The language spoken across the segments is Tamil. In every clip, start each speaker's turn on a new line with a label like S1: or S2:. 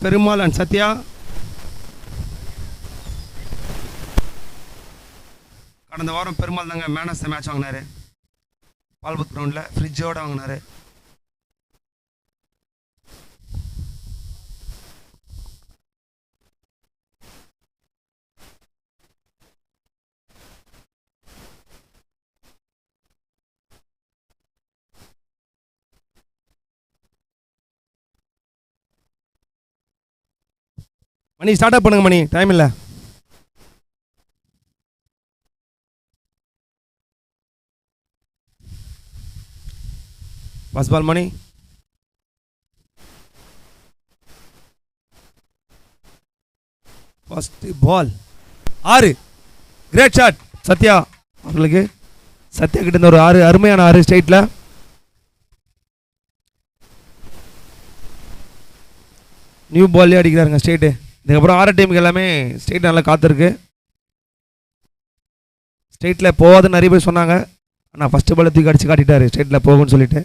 S1: பெருமாள் அண்ட் சத்யா. கடந்த வாரம் பெருமாள் தாங்க மேன் ஆஃப் த மேட்ச் வாங்கினாரு. பால்புத் கிரவுண்டில் ஃப்ரிட்ஜோடு வாங்கினாரு. மணி ஸ்டார்ட் அப் பண்ணுங்க மணி, டைம் இல்லை. First ball Mani. First ball 6. Great shot Sathya அவர்களுக்கு. சத்யா கிட்ட இருந்து ஒரு 6, அருமையான 6 ஸ்ட்ரைட்டில். New பால்லே அடிக்கிறாருங்க straight. இதுக்கப்புறம் ஆறு டீமுக்கு எல்லாமே ஸ்ட்ரைட் நல்லா காத்திருக்கு. ஸ்ட்ரைட்டில் போகாதுன்னு நிறைய பேர் சொன்னாங்க. ஆனால் ஃபஸ்ட்டு பால் தூக்கி அடிச்சு காட்டிட்டாரு ஸ்ட்ரைட்டில் போகும்னு சொல்லிட்டு.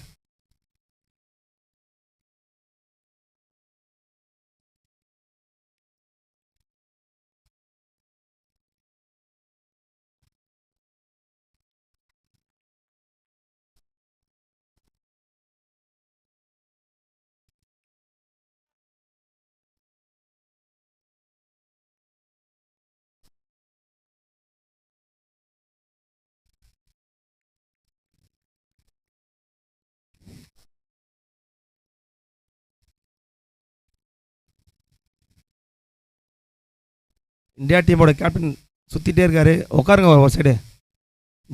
S1: இந்தியா டீமோட கேப்டன் சுற்றிட்டே இருக்காரு. உட்காருங்க ஒரு சைடு.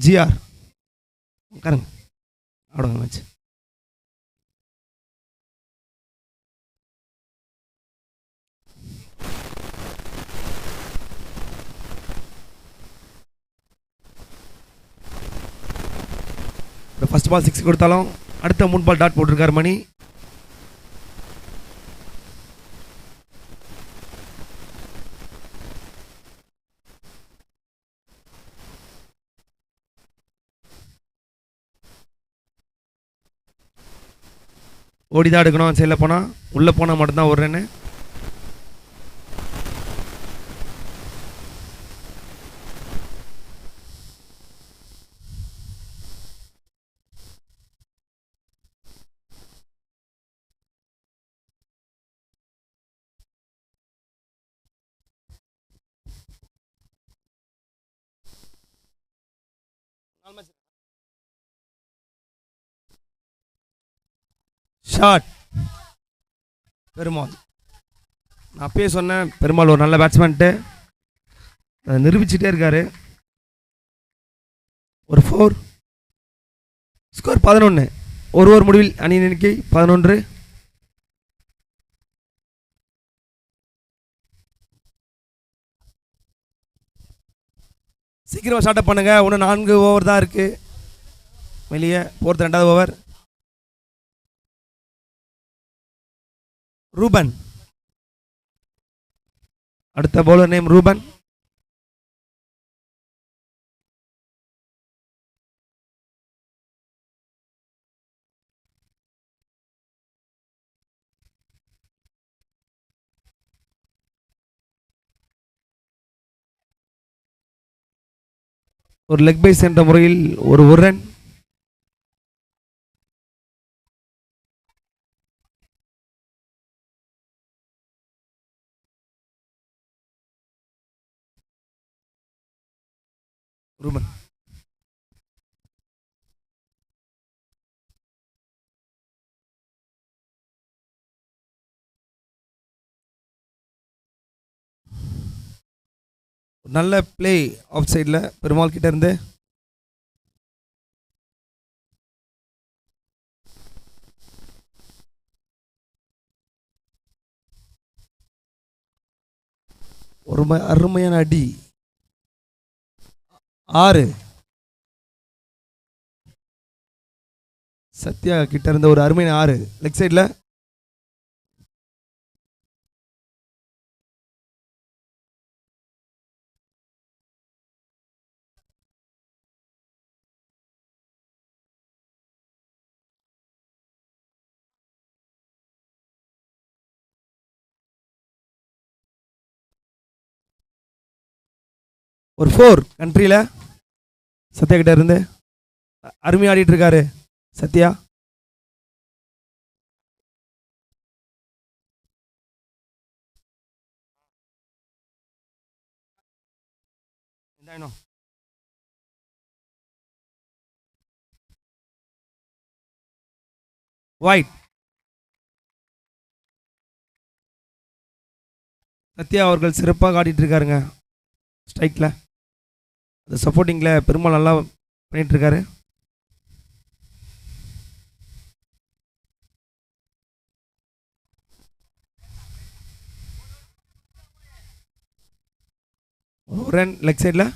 S1: ஜிஆர் உட்காருங்க, ஆடுங்க மேட்ச். ஃபர்ஸ்ட் பால் 6 கொடுத்தாலும் அடுத்த 3 பால் டாட் போட்டிருக்காரு மணி. ஓடி தான் எடுக்கணும். சைடில் போனால், உள்ளே போனால் மட்டும்தான் ஒரு ரன்னு. ஷாட் பெருமாள். நான் அப்பயே சொன்னேன் பெருமாள் ஒரு நல்ல பேட்ஸ்மேன்ட்டு, அதை நிரூபிச்சுட்டே இருக்காரு. ஒரு 4. ஸ்கோர் 11. ஒரு ஓவர் முடிவில் அணி எண்ணிக்கை 11. சீக்கிரம் ஸ்டார்ட் அப் பண்ணுங்க. இன்னும் 4 ஓவர் தான் இருக்கு. வெளியே போகிறது 2வது ஓவர். ரூபன் அடுத்த பவுலர் நேம் ரூபன். ஒரு லெக் பைஸ் என்ற முறையில் ஒரு ரன். ரூபன் நல்ல பிளே ஆஃப் சைடில் பெருமாள் கிட்ட இருந்து. ஒரு அருமையான அடி. 6. சத்யா கிட்ட இருந்த ஒரு அருமையான 6 லெக் சைடில். ஒரு 4 கண்ட்ரியில் சத்யா கிட்ட இருந்து அருமையாக ஆடிட்டு இருக்காரு சத்யா. ஒயிட். சத்யா அவர்கள் சிறப்பாக ஆடிட்டு இருக்காருங்க ஸ்ட்ரைக்கில். அது சப்போர்ட்டிங்கில் பெருமாள் நல்லா பண்ணிட்டு இருக்காரு. ஒரு ரன் லெக் சைடில்.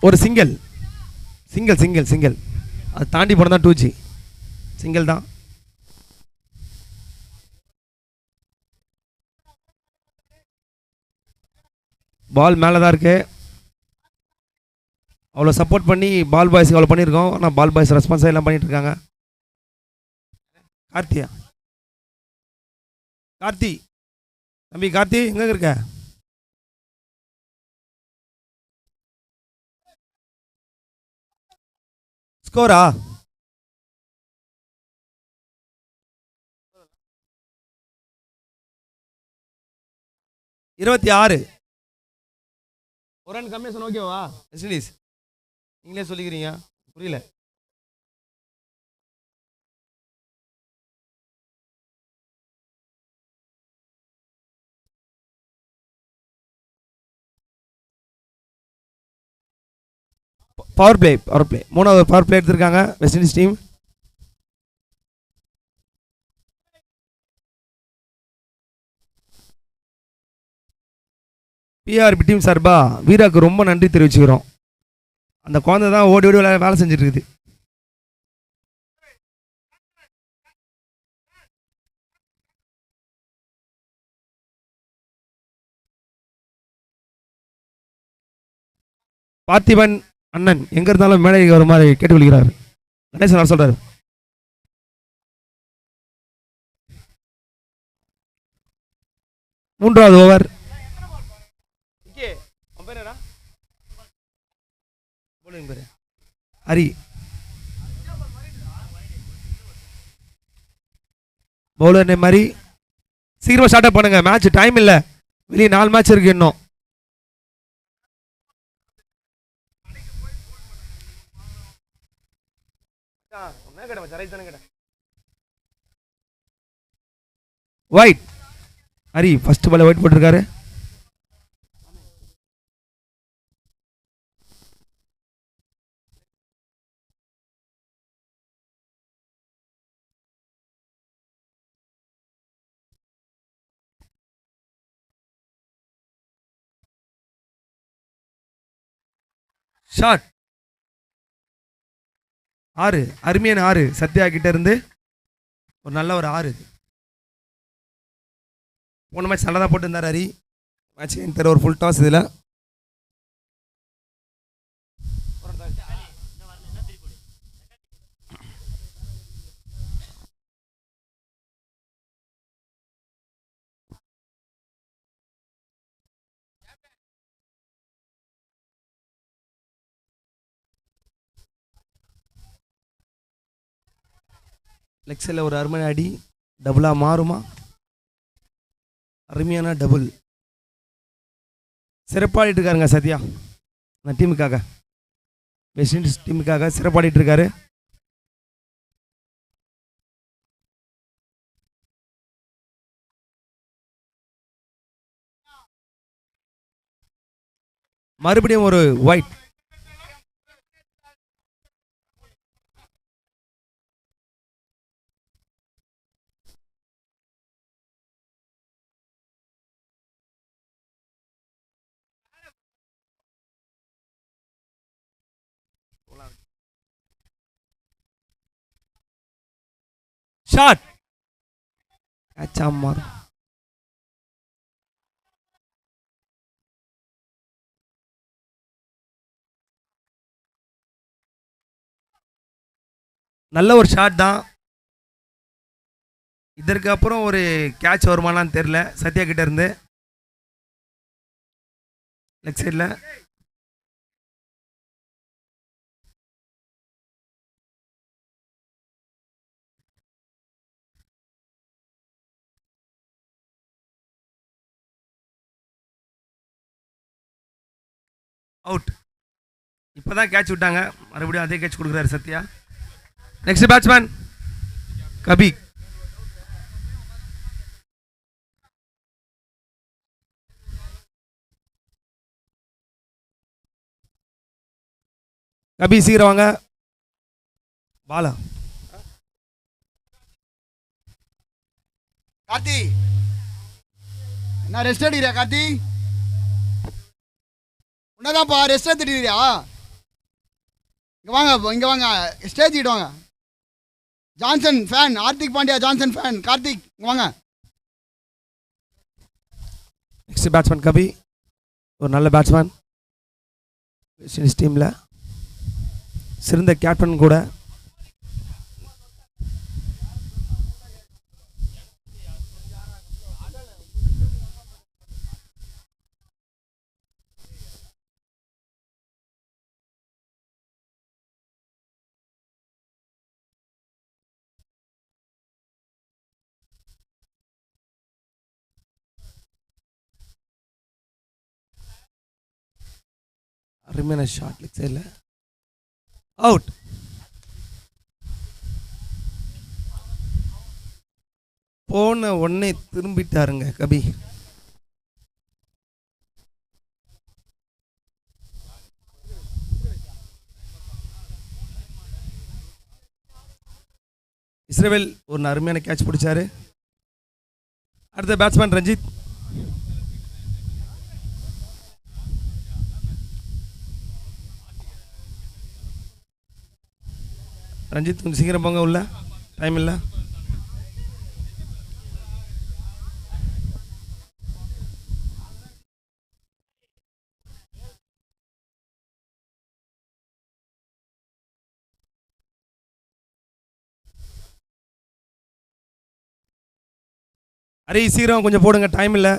S1: ஒரு சிங்கிள் சிங்கிள் சிங்கிள் சிங்கிள் அது தாண்டி போனால் தான் 2G. சிங்கிள் தான். பால் மேலே தான் இருக்கு. அவ்வளோ சப்போர்ட் பண்ணி பால் பாய்ஸுக்கு அவ்வளோ பண்ணியிருக்கோம். ஆனால் பால் பாய்ஸ் ரெஸ்பான்ஸாக எல்லாம் பண்ணிட்டு இருக்காங்க. கார்த்தியா, கார்த்தி தம்பி கார்த்தி எங்கே இருக்க? ஸ்கோரா? இருபத்தி 6. ஒரு ரன் கம்மியாக சொன்ன ஓகேவா? வெஸ்ட் இண்டீஸ் நீங்களே சொல்லிக்கிறீங்க, புரியல. பவர் பிளே 3வது பவர் பிளே எடுத்திருக்காங்க West Indies team. PRP team சார்பா வீராக்கு ரொம்ப நன்றி தெரிவிச்சுக்கிறோம். அந்த குழந்தை தான் ஓடி ஓடி வேலை செஞ்சுட்டு இருக்குது. பார்த்திபன் அண்ணன் எங்க இருந்தாலும் மேடைக்கு வர மாதிரி கேட்டுக்கொள்கிறார். கணேசன் சொல்றாரு. மூன்றாவது ஓவர். ஹரி பவுலர் நேம் மாதிரி சீக்கிரமா ஸ்டார்ட் அப் பண்ணுங்க. மேட்ச் டைம் இல்ல, வெளியே 4 மேட்ச் இருக்கு இன்னும். Wide. Hari first ball wide போட்டிருக்காரு. ஷாட் 6. அருமையான 6 சத்யா கிட்ட இருந்து ஒரு நல்ல ஒரு 6. போன மேட்ச் நல்லா தான் போட்டு இருந்தார் ஹரி. மேட்ச் தெரியல ஒரு ஃபுல் டாஸ் இதில். லெக்ஸில் ஒரு அருமையான அடி டபுளாக மாறுமா? அருமையான டபுள். சிறப்பாடிட்டு இருக்காருங்க சத்யா அந்த டீமுக்காக, வெஸ்ட் இண்டீஸ் டீமுக்காக சிறப்பாடிட்டு இருக்காரு. மறுபடியும் ஒரு ஒயிட். ஷாட் கேட்ச் மாறும். நல்ல ஒரு ஷாட் தான். இதற்கு அப்புறம் ஒரு கேட்ச் வருமானான்னு தெரியல. சத்யா கிட்ட இருந்து லெக் சைடில் அவுட். இப்போதான் கேட்ச் விட்டாங்க, மறுபடியும் அதே கேட்ச் கொடுக்குறாரு சத்யா. நெக்ஸ்ட் பேட்ஸ்மேன் கபி. கபி சீக்கிரம் வாங்க. பாலா
S2: கார்த்தி, என்ன ரெஸ்ட் எடுக்கிறியா கார்த்தி? உன்னதான்ப்பா ரெஸ்ட் எடுத்துக்கிறியா? இங்கே வாங்க, இங்கே வாங்க, ஸ்டேஜ் கிட்ட வாங்க. Johnson fan, Hardik Pandya Johnson fan, Karthik இங்கே வாங்க.
S1: நெக்ஸ்ட் பேட்ஸ்மேன் கபி, ஒரு நல்ல பேட்ஸ்மேன், வெஸ்ட் இண்டீஸ் டீமில் சிறந்த கேப்டன் கூட. அருமையான ஷாட் லெக் சைடில் அவுட். போன உடனே திரும்பிட்டாருங்க கபி. இஸ்ரவேல் ஒரு அருமையான கேட்ச் பிடிச்சாரு. அடுத்த பேட்ஸ்மேன் ரஞ்சித். ரஞ்சித் கொஞ்சம் சீக்கிரம் போங்க, உள்ள டைம் இல்லை. அரே சீக்கிரம் கொஞ்சம் போடுங்க, டைம் இல்லை.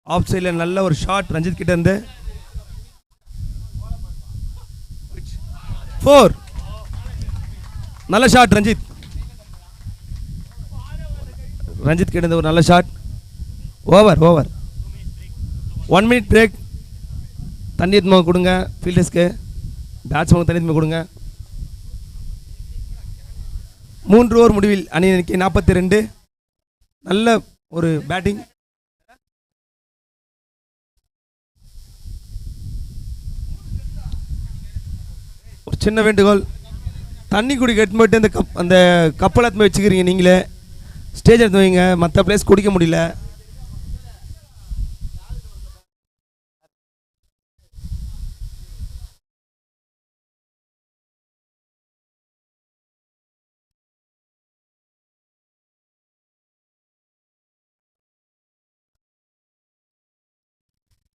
S1: ஆஃப் சைடில் நல்ல ஒரு ஷாட் ரஞ்சித் கிட்ட இருந்து. 4. நல்ல ஷாட் ரஞ்சித். ரஞ்சித் கிட்ட இருந்து ஒரு நல்ல ஷாட். Over 1 minute break. தண்ணி எடுத்து கொடுங்க ஃபீல்டர்ஸ்க்கு, பேட்ஸ்மேனுக்கு தண்ணி எடுத்து கொடுங்க. 3 ஓவர் முடிவில் அணி எண்ணிக்கை 42. நல்ல ஒரு பேட்டிங். ஒரு சின்ன வேண்டுகோள், தண்ணி குடிக்க எடுத்து போயிட்டு அந்த கப்பலை எடுத்து போய் வச்சுக்கிறீங்க, நீங்களே ஸ்டேஜ் எடுத்து வைங்க, மற்ற பிளேஸ் குடிக்க முடியல.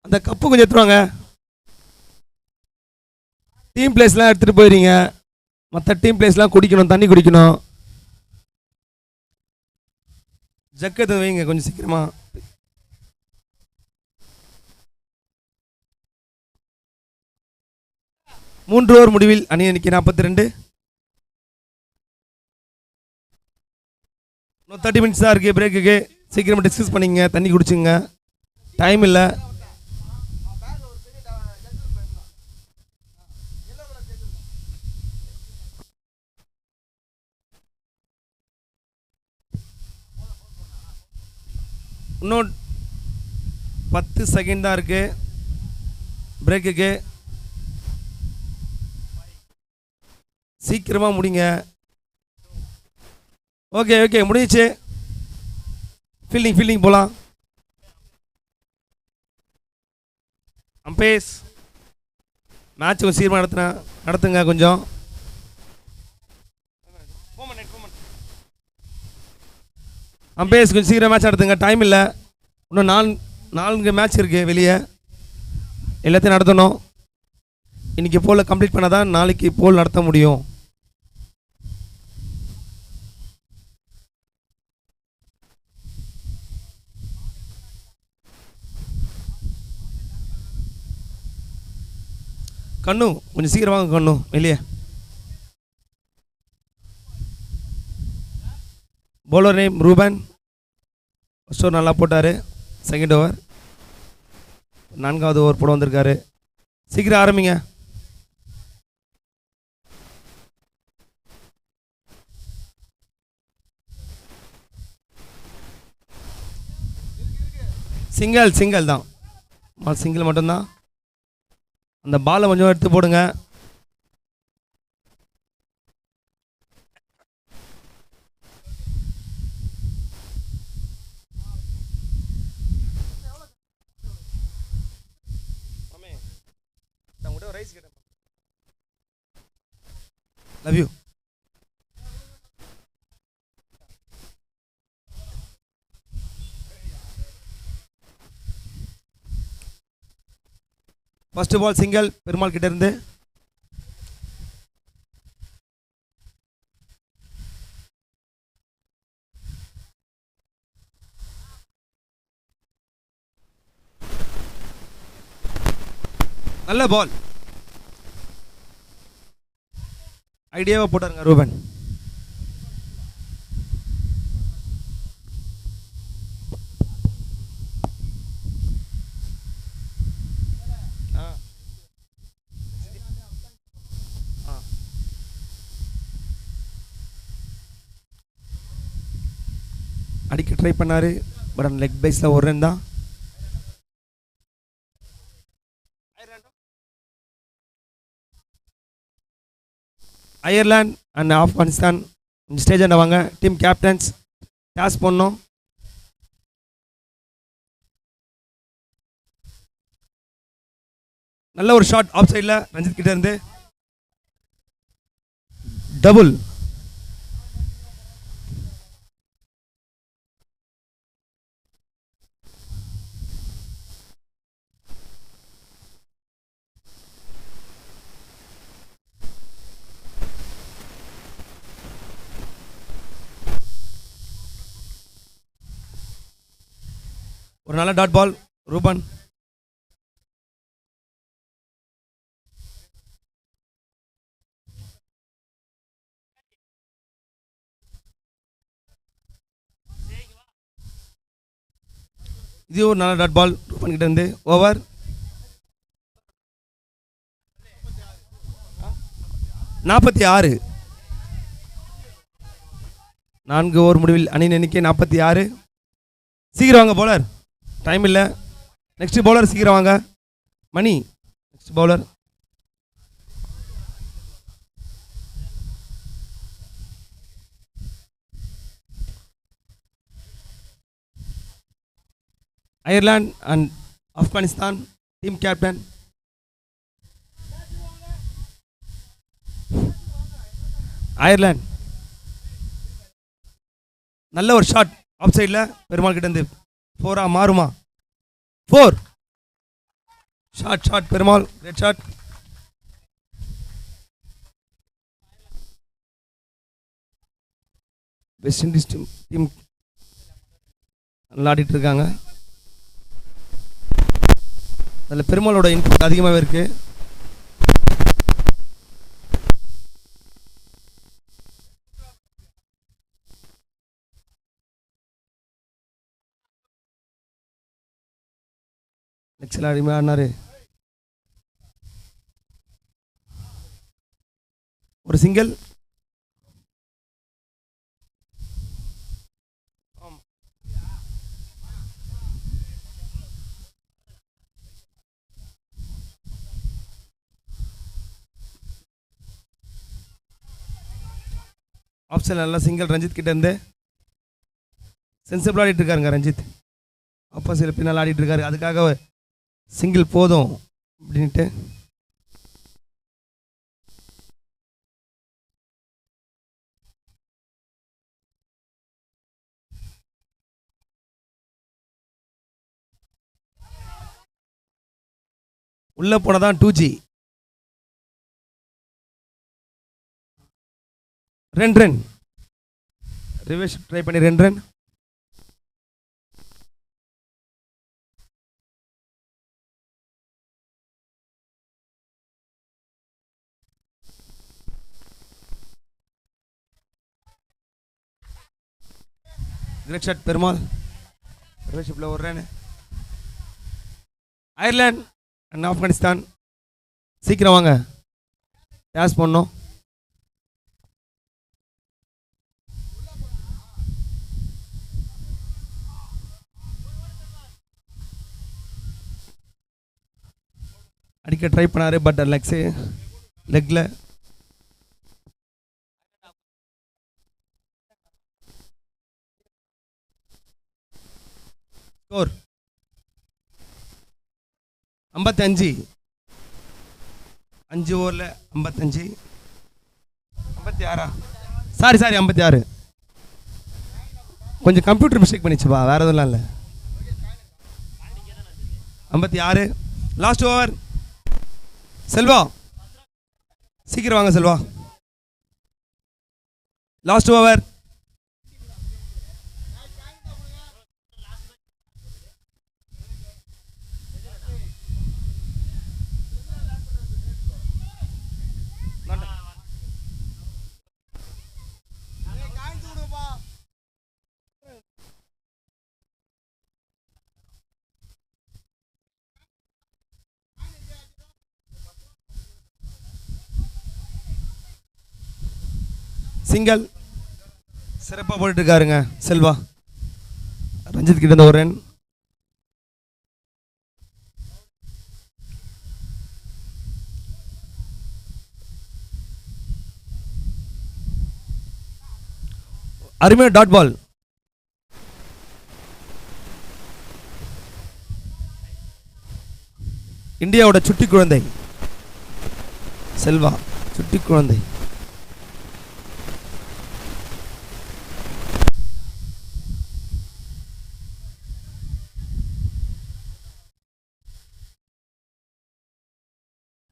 S1: அந்த கப்பு கொஞ்சம் எடுத்துருவாங்க. டீம் பிளேஸ்லாம் எடுத்துகிட்டு போயிடுறீங்க, மற்ற டீம் பிளேஸ்லாம் குடிக்கணும், தண்ணி குடிக்கணும். ஜக்கத்தை வைங்க கொஞ்சம் சீக்கிரமா. மூன்று ஓவர் முடிவில் அணி எண்ணிக்கை 42. இன்னும் 30 மினிட்ஸ் தான் இருக்குது பிரேக்குக்கு. சீக்கிரமாக டிஸ்கஸ் பண்ணிங்க, தண்ணி குடிச்சுங்க, டைம் இல்லை. இன்னும் 10 செகண்ட் தான் இருக்கு பிரேக்குக்கு. சீக்கிரமாக முடிங்க. ஓகே முடிஞ்சிச்சு. ஃபீல்டிங் போகலாம். அம்பேஸ் மேட்ச் கொஞ்சம் சீக்கிரமாக நடத்துங்க கொஞ்சம். அம்பேஸ் கொஞ்சம் சீக்கிரம் மேட்ச் நடத்துங்க, டைம் இல்லை. இன்னும் 4 மேட்ச் இருக்குது வெளியே. எல்லாத்தையும் நடத்தணும். இன்றைக்கி போல் கம்ப்ளீட் பண்ணால் தான் நாளைக்கு போல் நடத்த முடியும். கண்ணு கொஞ்சம் சீக்கிரம் வாங்க கண்ணு வெளியே. Bowler name Ruban. First over நல்லா போட்டார். செகண்ட் ஓவர் 4வது ஓவர் போட வந்திருக்காரு. சீக்கிரம் ஆரம்பிங்க. சிங்கிள் தான். சிங்கிள் மட்டும்தான். அந்த பாலை கொஞ்சம் எடுத்து போடுங்க. Love you. First ball single Perumal கிட்ட இருந்து. நல்ல பால். ஐடியாவை போட்டாருங்க ரூபன். அடிக்க ட்ரை பண்ணாரு. பட் அந்த லெக் பேஸில் ஒரு ரன் தான். அயர்லாந்து அண்ட் ஆப்கானிஸ்தான் இந்த ஸ்டேஜ் வாங்க. டீம் கேப்டன்ஸ் டாஸ் பண்ணோம். நல்ல ஒரு ஷாட் ஆஃப் சைடில் ரஞ்சித் கிட்ட இருந்து. டபுள். ஒரு நல்ல டாட் பால் ரூபன். இது ஒரு நல்ல டாட் பால் ரூபன் கிட்ட இருந்து. ஓவர் 46. 4 ஓவர் முடிவில் அணியின் எண்ணிக்கை 46. சீக்கிரம் வாங்க பவுலர், டைம் இல்லை. நெக்ஸ்ட் பவுலர் சீக்கிரம் வாங்க. Mani next bowler. Ireland and Afghanistan team captain. Ireland நல்ல ஒரு ஷாட் ஆஃப் சைடில் பெருமாள் கிட்ட இருந்து. 4 மாறுமா? 4 shot Perumal red shot. West Indies team நல்லா ஆடிட்டு இருக்காங்க. அதில் பெருமாளோட இன்புட் அதிகமாகவே இருக்கு. நெக்ஸ்ட் அருமையாக ஆடினாரு. ஒரு சிங்கிள். ஆப்ஷன் நல்லா சிங்கிள் ரஞ்சித் கிட்ட இருந்து. சென்சிபிள் ஆடிட்டு இருக்காருங்க ரஞ்சித். அப்போ சில பின்னால் ஆடிட்டு இருக்காரு. அதுக்காக சிங்கிள் போதும் அப்படின்ட்டு. உள்ளே போனால் தான் 2G. 2 ரன். ரிவர்ஸ் ட்ரை பண்ணி 2 ரன். Great shot Perumal. ரிவர்ஷிப்பில் 1 ரன். அயர்லாந்து அண்ட் ஆப்கானிஸ்தான் சீக்கிரம் வாங்க, டேஸ் பண்ணோம். அடிக்க ட்ரை பண்ணாரு, பட் லெக்கில் ஸ்கோர் 55. 5 ஓவரில் 55. 56. சாரி 56. கொஞ்சம் கம்ப்யூட்டர் மிஸ்டேக் பண்ணிச்சுப்பா, வேறு எதுவும் இல்லை. 56. Last over. செல்வா சீக்கிரம் வாங்க செல்வா. Last over. சிங்கல் சிறப்பாக போட்டுட்டு இருக்காருங்க செல்வா. ரஞ்சித் கிட்ட இருந்த 1 ரன். அருமையான டாட் பால். இந்தியாவோட சுட்டி குழந்தை செல்வா, சுட்டி குழந்தை.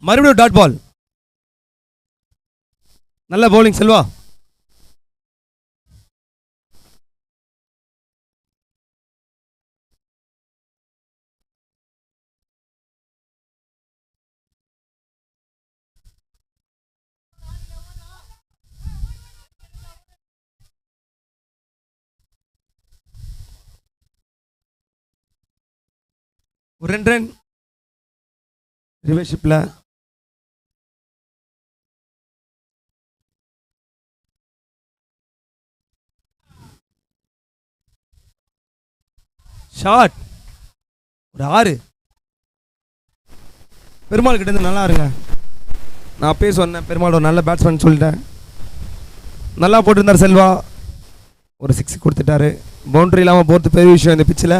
S1: மறுபடியும் டாட் பால். நல்ல பவுலிங் செல்வா. ஒரு 2 ரன். ரிவர்ஷிப்பில் ஷாட். ஒரு 6. பெருமாள் கிட்ட இருந்து நல்லா இருங்க. நான் அப்பயே சொன்னேன் பெருமாள் ஒரு நல்ல பேட்ஸ்மேன் சொல்லிட்டேன். நல்லா போட்டிருந்தார் செல்வா. ஒரு 6 கொடுத்துட்டாரு. பவுண்டரி இல்லாமல் போகிறது பெரிய விஷயம் இந்த பிச்சில்.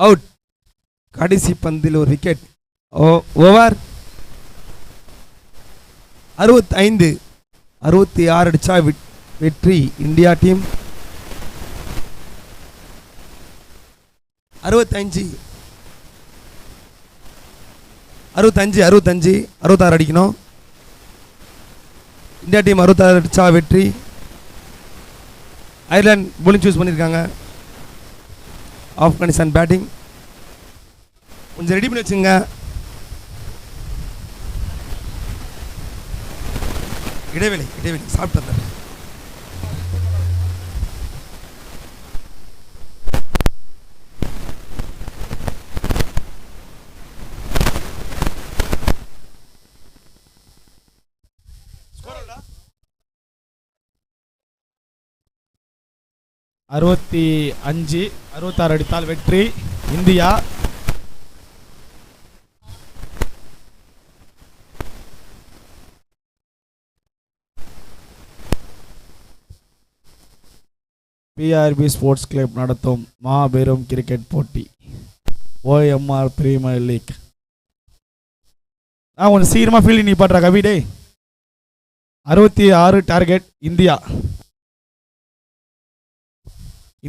S1: அவுட். கடைசி பந்தில் ஒரு விக்கெட். ஓவர் 65. 66 அடிச்சா வெற்றி இந்தியா டீம். 65 65 65 66 அடிக்கணும். இந்தியா டீம் 66 அடிச்சா வெற்றி. அயர்லாந்து bowling சூஸ் பண்ணியிருக்காங்க. ஆப்கானிஸ்தான் பேட்டிங். கொஞ்சம் ரெடி பண்ணி வச்சுங்க. இடைவேளை சாப்பிட்டு வந்தேன்.
S3: அறுபத்தி 66 அடித்தால் வெற்றி இந்தியா. பிஆர்பி ஸ்போர்ட்ஸ் கிளப் நடத்தும் மாபெரும் கிரிக்கெட் போட்டி ஓஎம்ஆர் பிரீமியர் லீக். கொஞ்சம் சீக்கிரமாக ஃபீல்டிங் நீ பாட்டுறா கவிடே. 66 டார்கெட் இந்தியா.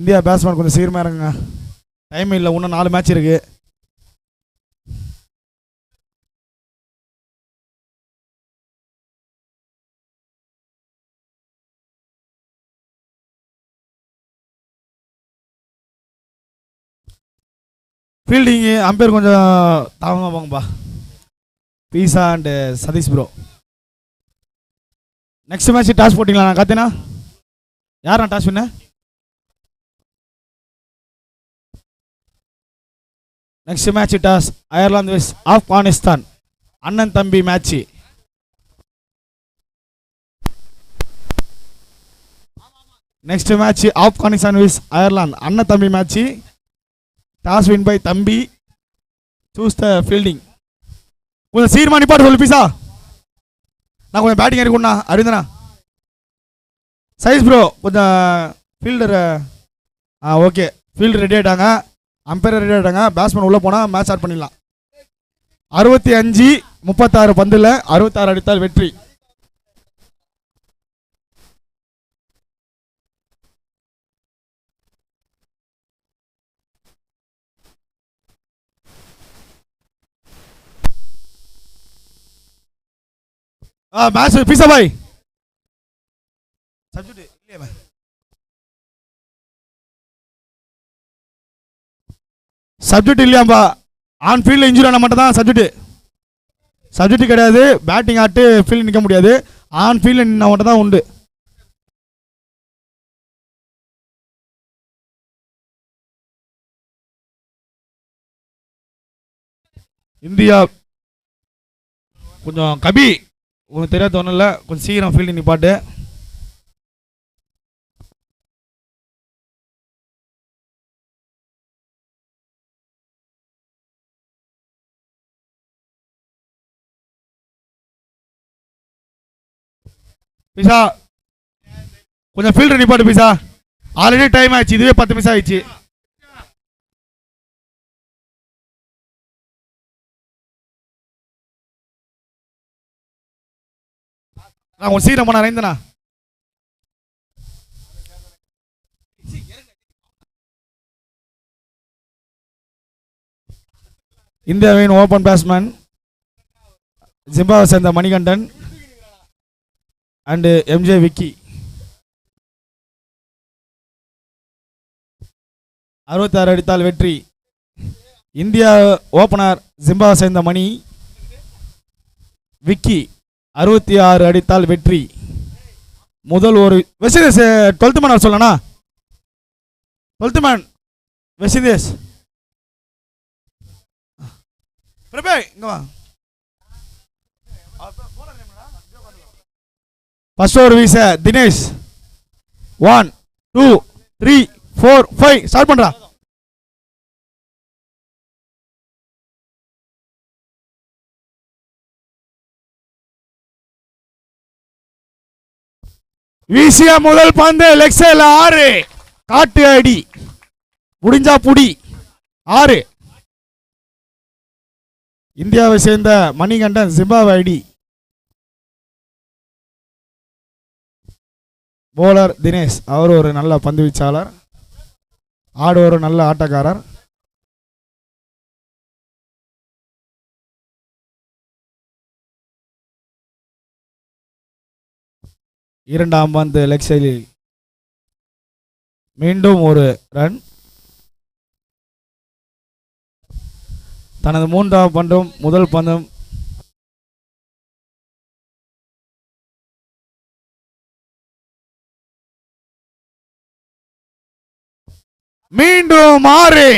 S3: இந்தியா பேட்ஸ்மேன் கொஞ்சம் சீக்கிரமாக இறங்குங்க, டைம் இல்லை, இன்னும் 4 மேட்ச் இருக்கு. ஃபீல்டிங்கு அம்பேர் கொஞ்சம் தாமதமாக போங்கப்பா. பீஸா and Sathish bro. Next match toss போட்டிங்களா? நான் காத்தேனா யார் நான் டாஸ் பண்ண? Next match toss Ireland vs Afghanistan. அண்ணன் தம்பி match. Next match Afghanistan vs Ireland. அண்ணன் தம்பி மேட்ச். டாஸ் வின் பை தம்பி. Choose the fielding. கொஞ்சம் சீர்மா நிப்பாட்டு சொல்லு பீஸா. நான் கொஞ்சம் பேட்டிங் இருக்குண்ணா. அறிந்தண்ணா சைஸ் ப்ரோ கொஞ்சம் ஃபீல்டர். ஓகே, ஃபீல்டர் ரெடி ஆகிட்டாங்க, அம்பையர் ரெடி ஆகிட்டாங்க. பேட்ஸ்மேன் உள்ளே போனால் மேட்ச் ஸ்டார்ட் பண்ணிடலாம். 65-36 பந்தில் 66 அடித்தால் வெற்றி. मैच पीसा भाई சப்ஜெக்ட் இல்லையாம்பா. ஆன் ஃபீல்டில் இன்ஜுரி ஆன மட்டும் தான் சப்ஜெக்ட் கிடையாது. பேட்டிங் ஆட்டு ஃபீல்டு நிற்க முடியாது. ஆன் ஃபீல்டில் நின்ன மட்டும் தான் உண்டு. இந்தியா கொஞ்சம் கபி உனக்கு தெரியாத ஒன்றும் இல்லை, கொஞ்சம் சீக்கிரம் ஃபீல்டிங் நிப்பாட்டு. பீஸா கொஞ்சம் ஃபீல்டர் நிப்பாட்டு பீஸா. ஆல்ரெடி டைம் ஆயிடுச்சு, இதுவே 10 நிமிஷம் ஆயிடுச்சு. நான் கொஞ்சம் சீக்கிரம் பண்ண அறிந்தனா. இந்தியாவின் ஓபன் பேட்ஸ்மேன் ஜிம்பாவை சேர்ந்த மணிகண்டன் அண்டு எம்ஜே விக்கி. 66 அடித்தால் வெற்றி. இந்தியா ஓபனர் ஜிம்பாவை சேர்ந்த மணி விக்கி 66 அடித்தால் வெற்றி. முதல் ஒரு வெஸ்டிண்டீஸ் 12th மேன் சொல்லணா. 12th மேன் வெஸ்டிண்டீஸ் பிரபே இங்க வா. ஃபர்ஸ்ட் ஓவர் வீச தினேஷ். 1 2 3 4 5 ஸ்டார்ட் பண்றா. வீசிய முதல் பந்து லெக் சைடுல 6. காட்டு அடி முடிஞ்சா புடி 6. இந்தியாவை சேர்ந்த Manikandan Zimbabwe ID. Bowler Dinesh, அவர் ஒரு நல்ல பந்து வீச்சாளர், ஆடுவர் நல்ல ஆட்டக்காரர். இரண்டாம் பந்து லெக் சைடில் மீண்டும் ஒரு ரன். தனது 3ஆம் பந்தும் முதல் பந்தும் மீண்டும் 6.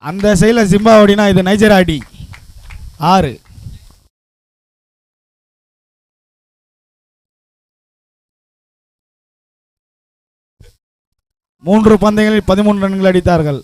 S3: அந்த சைடில் ஜிம்பாப்வேனா இது நைஜர் அடி 6. மூன்று பந்தயங்களில் 13 ரன்கள் அடித்தார்கள்.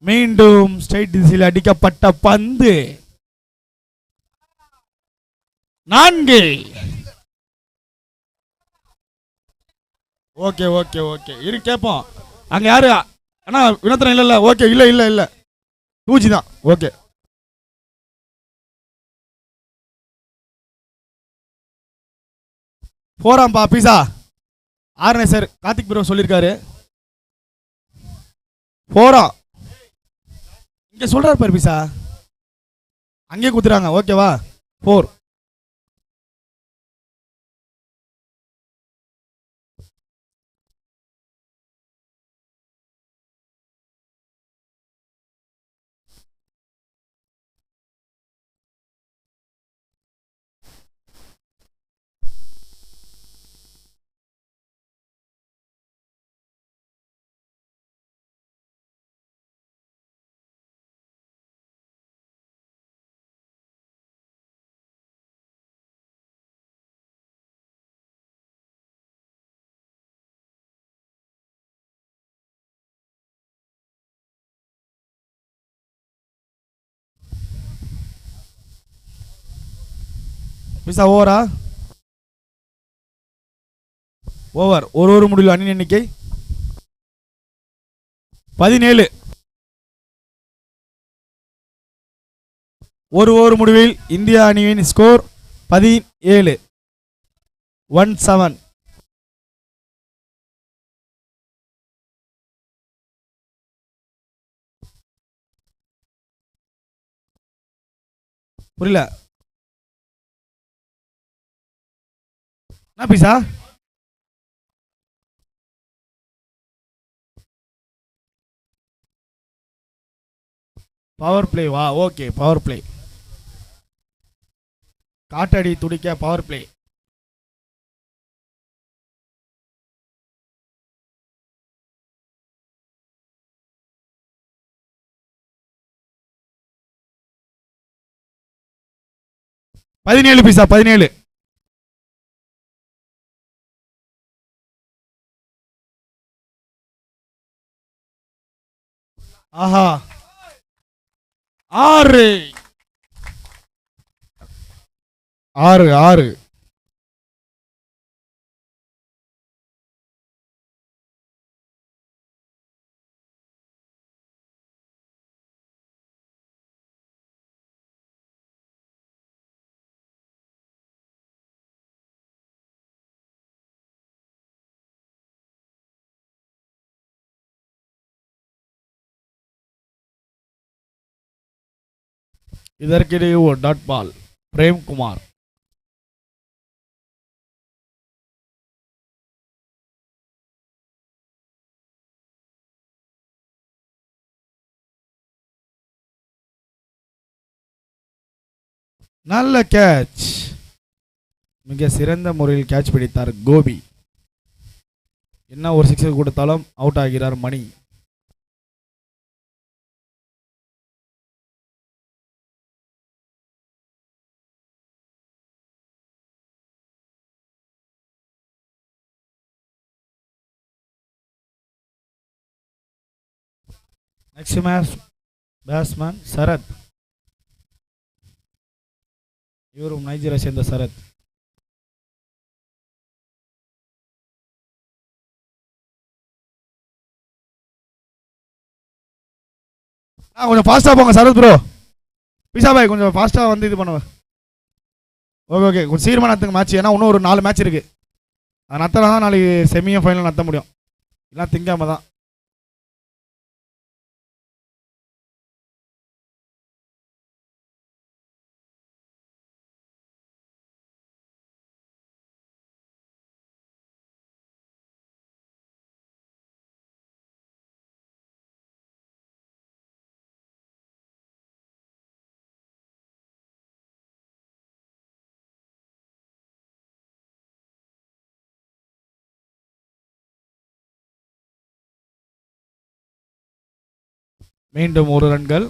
S3: மீண்டும் ஸ்ட்ரைட் திசையில் அடிக்கப்பட்ட பந்து 4. ஓகே ஓகே ஓகே இரு கேட்போம். அங்க யாரு அண்ணா வினோத்தனம் இல்ல ஓகே இல்ல 2G தான். ஓகே போறாம்பா பீஸா. ஆர்னே சார் கார்த்திக் ப்ரோ சொல்லியிருக்காரு போறோம். இங்க சொல்றாரு பாரு பீஸா, அங்கேயே குத்துறாங்க. ஓகேவா 4. பீஸா ஓவரா? ஓவர். ஒரு முடிவில் அணி எண்ணிக்கை 17. ஒரு ஓவர் முடிவில் இந்தியா அணியின் ஸ்கோர் 17. 17. புரியல என்ன பீஸா? பவர் பிளே வா? Okay power play. காட்டடி துடிக்க பவர் பிளே. பதினேழு பீஸா 17. ஆஹா 6. 6. இதற்கிடையே ஒரு டாட் பால். பிரேம்குமார். நல்ல கேட்ச். மிக சிறந்த முறையில் கேட்ச் பிடித்தார் கோபி. என்ன ஒரு சிக்ஸர் கொடுத்தாலும் அவுட் ஆகிறார் Mani. Next match batsman Sarath. இவரும் நைஜீரியா சேர்ந்த சரத். கொஞ்சம் ஃபாஸ்டா போங்க சரத் ப்ரோ. பிசா பாய் கொஞ்சம் ஃபாஸ்டா வந்து இது பண்ணுவேன். ஓகே ஓகே கொஞ்சம் சீக்கிரமா நடத்துங்க மேட்ச். ஏன்னா இன்னும் ஒரு 4 மேட்ச் இருக்கு. அது நத்தனா தான் நாளைக்கு செமியும் ஃபைனல் நடத்த முடியும். இல்லை திங்காம தான். மீண்டும் ஒரு ரன்கள்.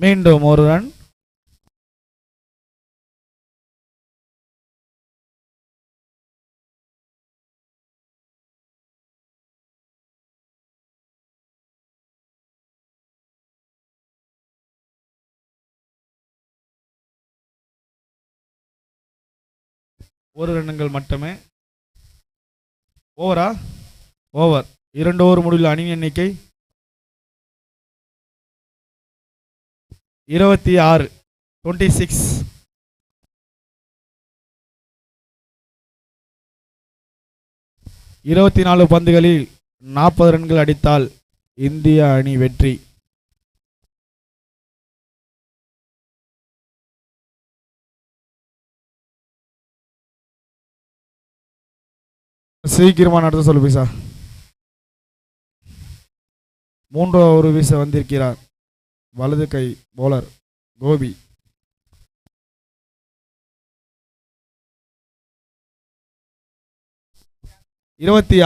S3: மீண்டும் ஒரு ரன். ஒரு ரன்கள் மட்டுமே. ஓவரா? ஓவர். 2 ஓவர் முடிவில் அணி எண்ணிக்கை 26. 26. 24 பந்துகளில் 40 ரன்கள் அடித்தால் இந்திய அணி வெற்றி. சீக்கிரமா நடத்த சொல்லு பீசா. 3 ஓவர் வீச வந்திருக்கிறார் வலது கை போலர் கோபி. இருபத்தி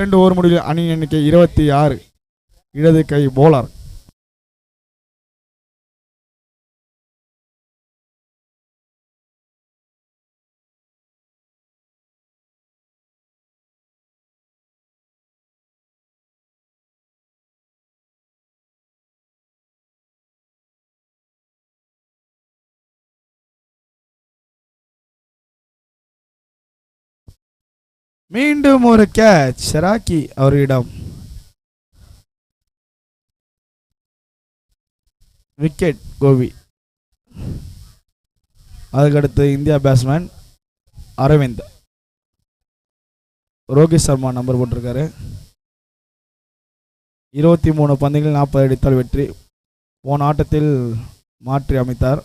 S3: 2 ஓவர் முடிவில் அணி எண்ணிக்கை 26. இடது கை போலர். மீண்டும் ஒரு கேட்ச் ஷராக்கி அவரிடம். விக்கெட் கோபி. அதுக்கடுத்து India batsman Aravind. Rohit Sharma number போட்டிருக்காரு. 23 பந்துகளில் 40 அடித்தால் வெற்றி. போன ஆட்டத்தில் மாற்றி அமைத்தார்.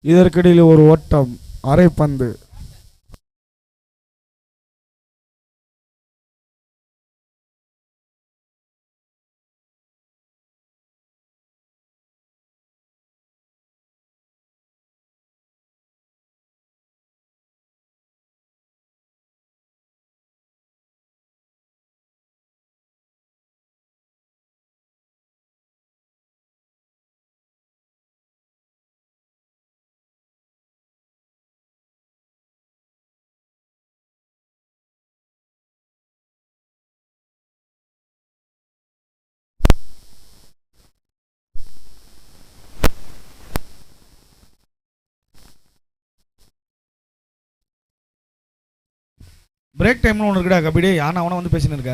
S3: இதற்கிடையில் ஒரு ஓட்டம், அரை பந்து. பிரேக் டைம்னு ஒன்று இருக்குடா கபடி. ஆனால் அவனை வந்து பேசின்னு இருக்க.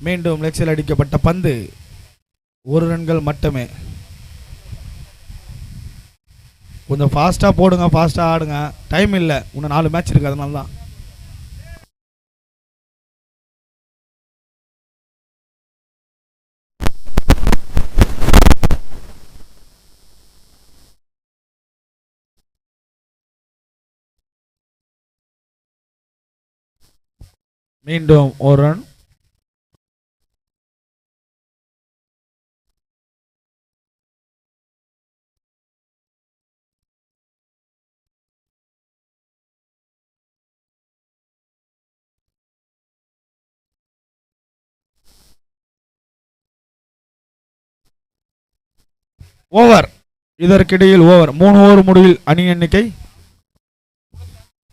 S3: மீண்டும் லெக்ஸில் அடிக்கப்பட்ட பந்து. 1 ரன்கள் மட்டுமே. கொஞ்சம் ஃபாஸ்ட்டாக போடுங்க, ஃபாஸ்ட்டாக ஆடுங்க. டைம் இல்லை, இன்னும் 4 மேட்ச் இருக்குது, அதனால தான். மீண்டும் 1 ரன். ஓவர். இதற்கிடையில் ஓவர். 3 ஓவர் முடிவில் அணி எண்ணிக்கை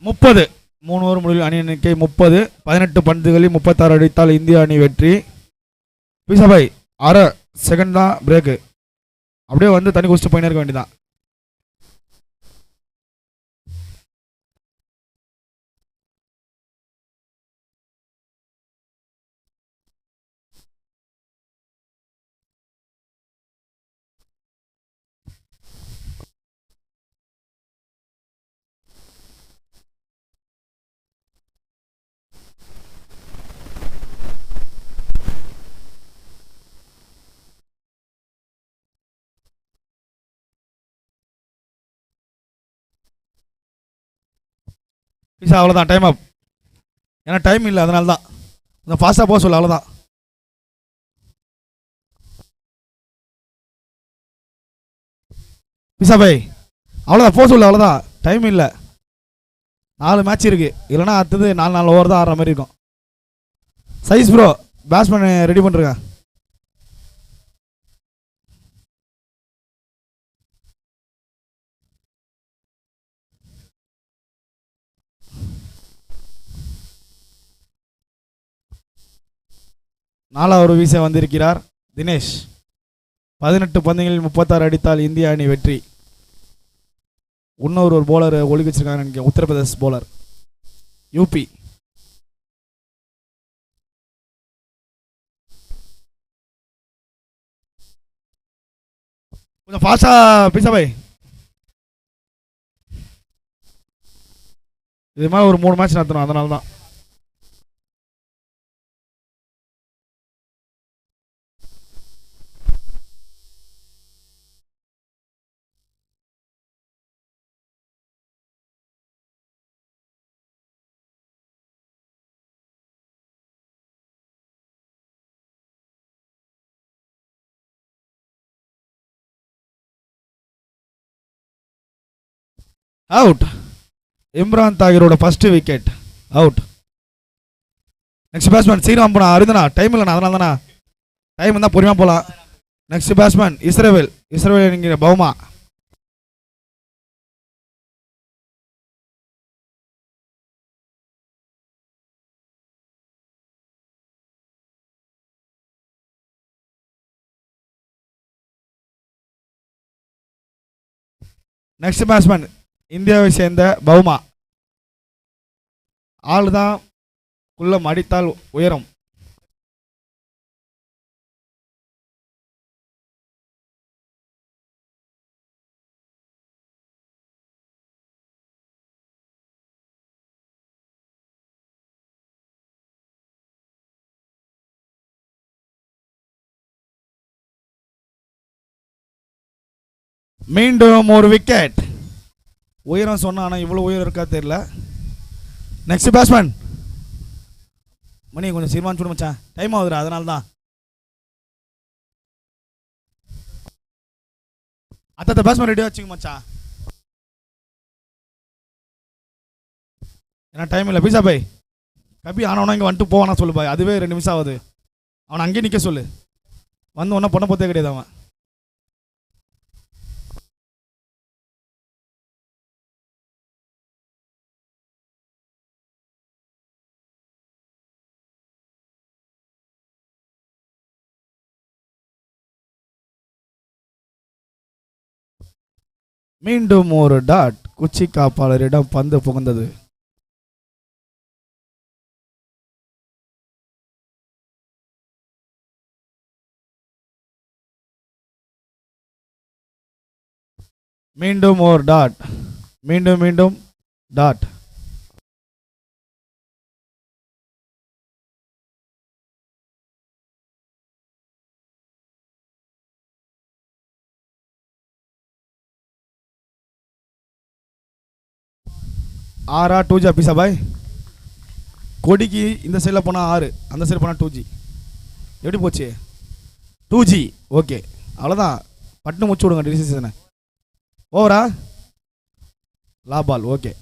S3: 30. 3 ஓவர் முடிவில் அணி எண்ணிக்கை 30. 18 பந்துகளில் 36 அடித்தால் இந்திய அணி வெற்றி. பிசாபாய் அரை செகண்ட் தான் பிரேக்கு. அப்படியே வந்து தண்ணி குடிச்சிட்டு போயினே இருக்க வேண்டியதான். பீஸா அவ்வளோதான், டைம் அப். ஏன்னா டைம் இல்லை, அதனால தான் கொஞ்சம் ஃபாஸ்ட்டாக போக சொல்ல, அவ்வளோதான். பீஸா பாய் அவ்வளோதான், போக சொல்ல, அவ்வளோதான், டைம் இல்லை. 4 மேட்ச் இருக்குது, இல்லைனா அடுத்தது 4 ஓவர் தான் ஆடுற மாதிரி இருக்கும். சைஸ் ப்ரோ பேட்ஸ்மேன் ரெடி பண்ணுறங்க. நாலாவது வீச வந்திருக்கிறார் தினேஷ். 18 பந்துகளில் 36 அடித்தால் இந்திய அணி வெற்றி. இன்னொரு போலர் ஒழுங்கி வச்சிருக்காங்க நினைக்கிறேன், உத்தரப்பிரதேஷ் போலர், யூபி. கொஞ்சம் ஃபாஸ்டா பீஸா பாய். இது மாதிரி ஒரு 3 மேட்ச் நடத்தணும், அதனால தான். அவுட். இம்ரான் தாகிரோட first wicket, out. Next batsman சீக்கிரம் போனா, அருந்தனா டைம் இல்லைண்ணா, அதனால தானே. டைம் இருந்தால் பொறுமையாக போகலாம். நெக்ஸ்ட் பேட்ஸ்மேன் இஸ்ரவேல். இஸ்ரவேல் என்கிற பவுமா. நெக்ஸ்ட் பேட்ஸ்மேன் இந்தியாவை சேர்ந்த பவுமா. ஆள் தான் குள்ளம், அடித்தால் உயரம். மீண்டும் ஒரு விக்கெட். உயரம் சொன்னா, ஆனால் இவ்வளோ உயரம் இருக்கா தெரியல. நெக்ஸ்ட் பேட்ஸ்மேன் மணி கொஞ்சம் சீர்மான் சொல்லு மச்சான், டைம் ஆகுதுடா, அதனால தான். அத்த பேட்ஸ்மேன் ரெடியாக வச்சுங்க மச்சான், ஏன்னா டைம் இல்லை. பீஸா பாய் கபி ஆனவனா இங்கே வந்துட்டு போவானா சொல்லு பாய், அதுவே 2 நிமிஷம் ஆகுது. அவனை அங்கேயே நிற்க சொல்லு, வந்து ஒன்றும் பொண்ணை போத்தே கிடையாது அவன். மீண்டும் ஒரு டாட். குச்சி காப்பாளரிடம் பந்து புகுந்தது. மீண்டும் ஒரு டாட். மீண்டும் மீண்டும் டாட். ஆறா 2G பீஸா பாய். கொடிக்கு இந்த சைடில் போனால் 6, அந்த சைடு போனால் 2G. எப்படி போச்சு? 2G. ஓகே, அவ்வளோதான், பட்டு முடிச்சு விடுங்க டிசிஷனை. ஓவரா லா பால். ஓகே,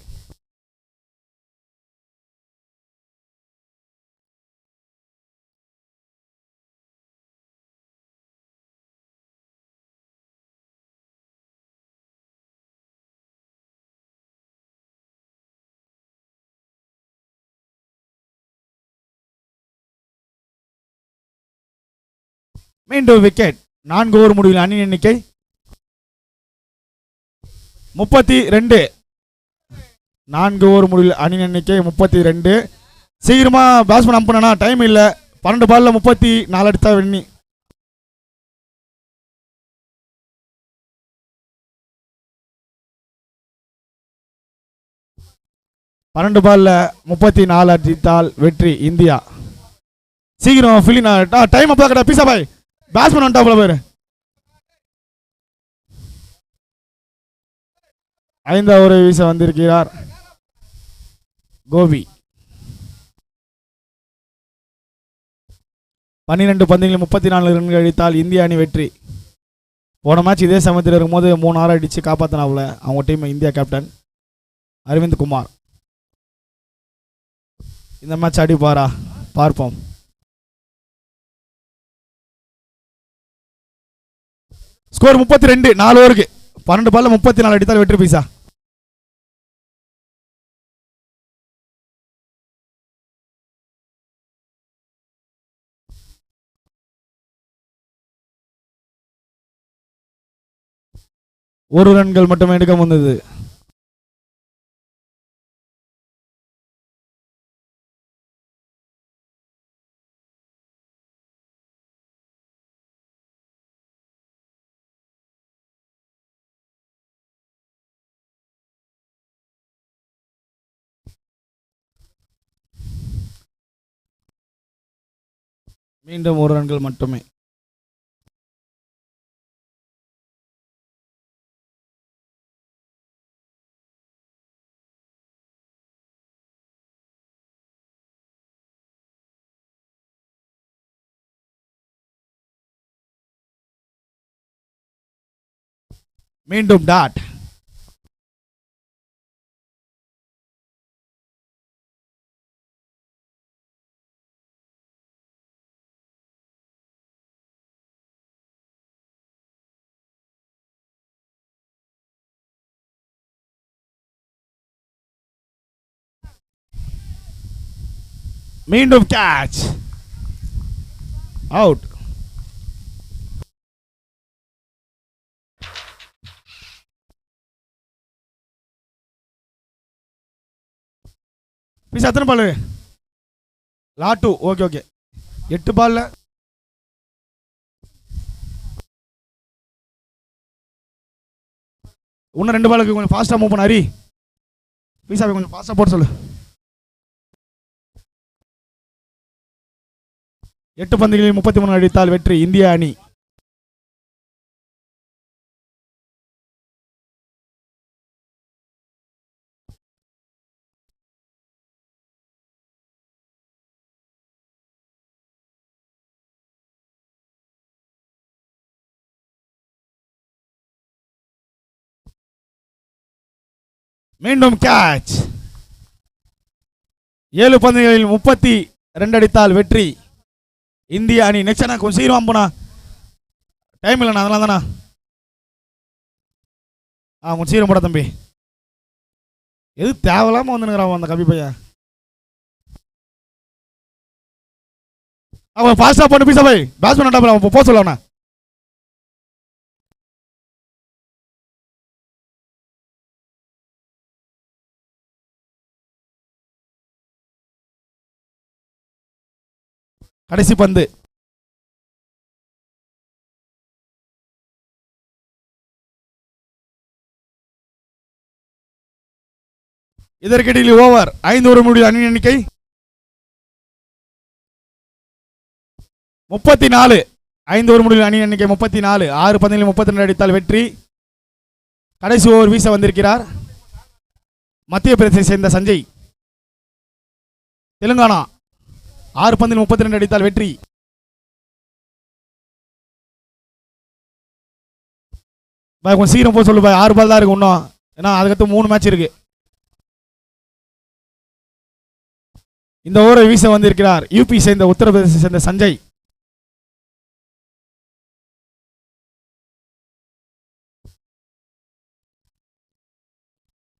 S3: மீண்டும் விக்கெட். 4 ஓவர் முடிவில் அணி எண்ணிக்கை 32. 4 ஓவர் முடிவில் அணி எண்ணிக்கை 32. சீக்கிரமா பேட்ஸ்மேன் அனுப்புனா, டைம் இல்லை. 12 பால்ல 34 அடித்தா வெண்ணி. பன்னெண்டு பால்ல 34 அடித்தால் வெற்றி இந்தியா. சீக்கிரம் ஃபிலினா, டைம் அப்பா கடை. பீஸா பாய் பேட்ஸ்மேன் வந்துட்டாப்ல பேரு. 5வது ஓவரை வீச வந்திருக்கிறார் கோபி. 12 பந்துகளில் 34 ரன்கள் அடித்தால் இந்திய அணி வெற்றி. போன மேட்ச் இதே சமயத்தில் இருக்கும்போது 3 6 அடித்து காப்பாற்றினாவில் அவங்க team India captain Aravind Kumar. இந்த மேட்ச் அடிப்பாரா பார்ப்போம். ஸ்கோர் 32, 4 ஓவருக்கு 12 பால்ல 34 அடித்தால் வெற்றி பீசா. ஒரு ரன்கள் மட்டுமே எடுக்க வந்தது. மீண்டும் ஒரு ரன்கள் மட்டுமே. மீண்டும் டாட். மீண்டும் கேட்ச். அவுட். பீஸ் எத்தனை பால்? லாட்டு. ஓகே ஓகே 8 பால்ல இன்னும் 2 பாலுக்கு கொஞ்சம் ஃபாஸ்ட்டாக மூவ் பண்ண ஹரி. பீஸாவை கொஞ்சம் ஃபாஸ்ட்டாக போட சொல்லு. 8 பந்துகளில் 33 அடித்தால் வெற்றி இந்திய அணி. மீண்டும் கேட்ச். 7 பந்துகளில் 32 அடித்தால் வெற்றி இந்திய அணி. நெக்ஸ்ட் அண்ணா கொஞ்சம் சீக்கிரம் போனா, டைம் இல்லைண்ணா, அதனால தானா. கொஞ்சம் சீக்கிரம் போட தம்பி. எது தேவையில்லாம வந்துனுங்கிறான் அந்த கபி பையன். அவன் ஃபாஸ்டா பண்ணு பீசா பாய். பேட்ஸ்மேன் அவன் போக சொல்லவண்ணா. கடைசி பந்து. இதற்கிடையில் ஓவர். 5 ஓவர் முடிவில் அணி எண்ணிக்கை 34. 5 ஓவர் முடிவில் அணி எண்ணிக்கை 34. 6 பந்துகளில் 32 அடித்தால் வெற்றி. கடைசி ஓவர் வீச வந்திருக்கிறார் மத்திய பிரதேசத்தை சேர்ந்த சஞ்சய். தெலுங்கானா. 6 பந்தில் 32 அடித்தால் வெற்றி. பாய் கொஞ்சம் சீக்கிரம் போக சொல்லு பாய். 6 பால் தான் இருக்கு இன்னும், ஏன்னா அதுக்கடுத்து 3 மேட்ச் இருக்கு. இந்த ஓவரை வீச வந்திருக்கிறார் யூபி சேர்ந்த உத்தரப்பிரதேச சேர்ந்த சஞ்சய்.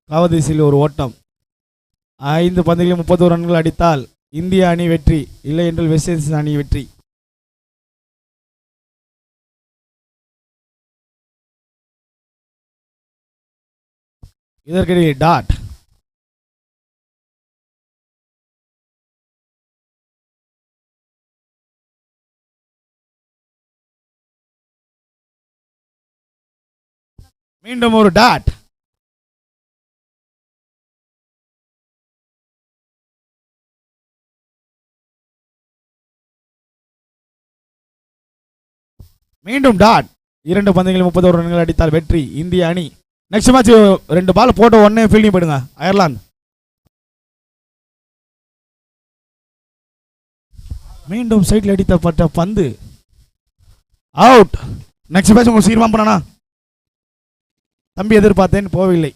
S3: காவதேசியில் ஒரு ஓட்டம். 5 பந்துகளில் 31 ரன்கள் அடித்தால் இந்திய அணி வெற்றி, இல்லை என்றால் வெஸ்ட் இண்டீஸ் அணி வெற்றி. இதற்கிடையே டாட். மீண்டும் ஒரு டாட். மீண்டும் டாட். 2 பந்துகளில் 31 ரன்கள் அடித்தால் வெற்றி இந்திய அணி. நெக்ஸ்ட் மேட்ச் 2 பால் போட்ட உடனே ஃபீல்டிங் போயிடுங்க அயர்லாந்து. மீண்டும் சைடில் அடித்தப்பட்ட பந்து அவுட். நெக்ஸ்ட் மேட்ச் உங்களுக்கு சீக்கிரமா பண்ணனா தம்பி எதிர்பார்த்தேன் போகவில்லை.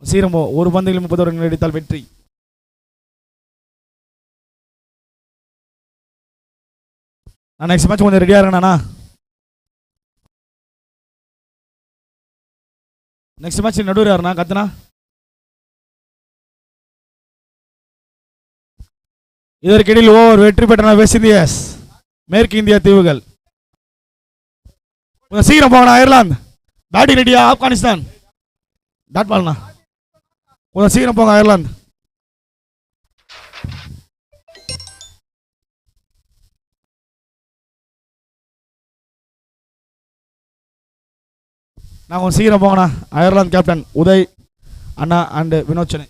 S3: சீரமோ ஒரு பந்தில் 30 ரன்கள் அடித்தால் வெற்றி. நான் நெக்ஸ்ட் மேட்ச் கொஞ்சம் ரெடியாக இருக்கேண்ணா. நெக்ஸ்ட் மேட்ச் நடுவர் யாருண்ணா கத்துனா? இதற்கிடையில் ஓவர் வெற்றி பெற்றன வெஸ்ட் இண்டீஸ் மேற்கு இந்திய தீவுகள். சீக்கிரம் போங்கண்ணா. அயர்லாந்து பேட்டிங் ரெடியா? ஆப்கானிஸ்தான் பேட் பால்ண்ணா. கொஞ்சம் சீக்கிரம் போங்க அயர்லாந்து. நான் கொஞ்சம் சீக்கிரம் போங்கண்ணா. அயர்லாந்து கேப்டன் உதய் அண்ணா அண்ட் வினோத் சென்னை.